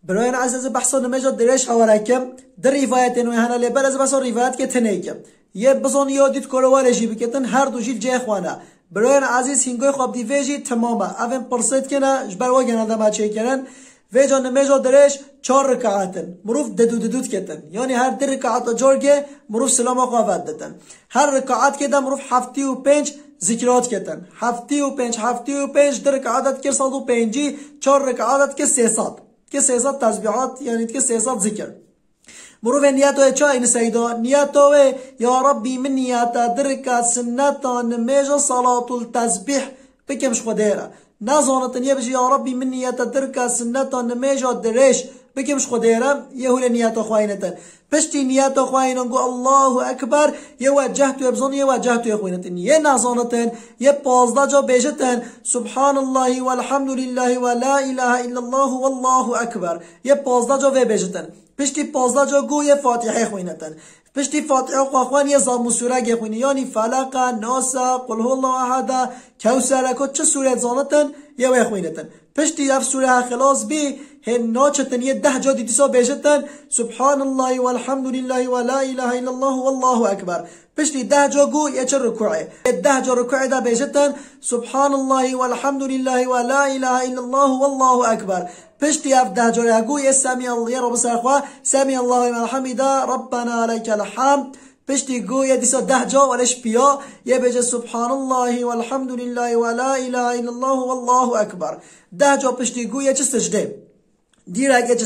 برایان عزیز بحث نماز درش هوارکم در روایت نوحنا لبر از بحث روایت که تنیکم یه بزن یادیت کروارشی بکتن هر دو جیل جه خوانه برایان عزیز هنگای خواب دیویجی تمامه اون پرسید کنه جبروا گنده ما چه کنن ویجا نماز درش 4 رکعتن مروف ددود کتن یعنی هر 2 رکعت جورگه مروف سلام قوت دادن هر رکعت که مروف 75 ذکرات کتن 75 در رکعت که 105 4 رکعت که 300 تسبیحات یعنی که 300 ذکر مروف نیاتو چا این سیدا نیاتو یا ربی من نیاتا در رکعت سنتا نماز صلاة التسبیح بکمش خدیره نازانتن یه بشی یا ربی من نیاتا در رکعت سنتا نماز درش بکمش خدیره یه هول نیاتو خواهینتن پشتی نیاتو خواهینن گو الله اکبر یه وجهتو ابزان یه وجهتو خوینتن یه نازانتن یه 15 جا بیشتن سبحان الله والحمد لله ولا اله الا الله والله اکبر یه 15 جا و بیشتن پشتی 15 جا گو یه فاتحه خوینتن پشتی فاتحه خوان یه زامو سوره گه خوینی یعنی فلق ناس قل هو الله احد کوثر کو چه سوره زانتن یه و خوینتن پشتی اف سوره خلاص بی هن چتن یه 10 جا دیسا بیشتن سبحان الله والحمد لله ولا اله الا الله والله اکبر پشتی 10 جا گو یه چه رکوعه 10 جا رکوعه دا بیشتن سبحان الله والحمد لله ولا اله الا الله والله اکبر پشتی اف 10 جا گو یه سمی الله رب سرخوا سمی الله لمن حمده ربنا لك الحمد پشتی گو یه دیسا 10 جا ولش بیا یه بجه سبحان الله والحمد لله ولا اله الا الله والله اکبر 10 جا پشتی گو یه چه سجده دیر اگه چه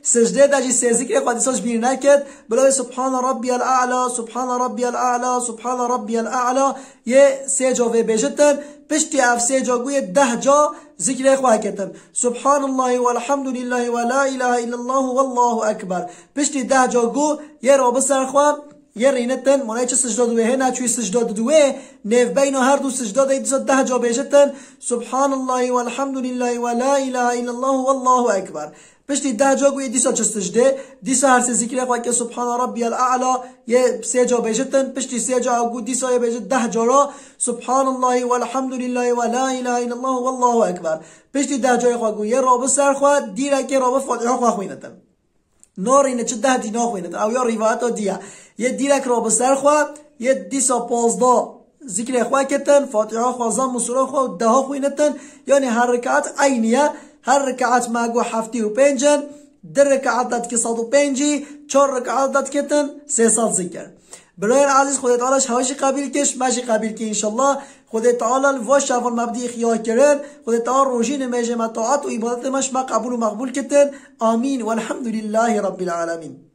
سجده داشتی سه ذکر قدیساش بیر نکرد بلا سبحان ربی الاعلا سبحان ربی الاعلا سبحان ربی الاعلا یه 3 جا و بیشتن پشتی اف 3 جا گوی 10 جا ذکر خواه کردن سبحان الله والحمد لله ولا اله الا الله والله اکبر پشتی 10 جا گو یه رابط سر خواه یه رینتن مانای چه سجده دوه هنه چوی سجده دوه نف بین هر دو سجده دیدیسا 10 جا بیشتن سبحان الله والحمد لله ولا اله الا الله والله اکبر پشتی 10 جا گوی دیسا چه سجده دیسا هر سه ذکر خواه که سبحان ربی الاعلا یه 3 جا بیشتن پشتی 3 جا گو دیسا یه بیشت 10 جا را سبحان الله والحمد لله ولا اله الا الله والله اکبر پشتی 10 جا خواه گو یه رابط سر خواه دیره که رابط فاتحه خواه خوینتن نار اینه چه 10 دینا خوینتن او یا روایت ها دیه یه دیرک را به سر خواه یه دیسا 15 ذکر خواه کتن فاتحه خواه زم و سوره خواه 10 خوینتن یعنی هر رکعت عینیه هر رکعت مگو 75 در رکعت داد که 105 4 رکعت داد کتن 300 ذکر برای عزیز خدا تعالی شهوش قبیل کش ماشی قبیل که انشالله خدا تعالی و شفا مبدی خیال کرد خدا تعالی روزین میجه مطاعت و عبادت مش قبول و مقبول کتن آمین والحمد لله رب العالمین.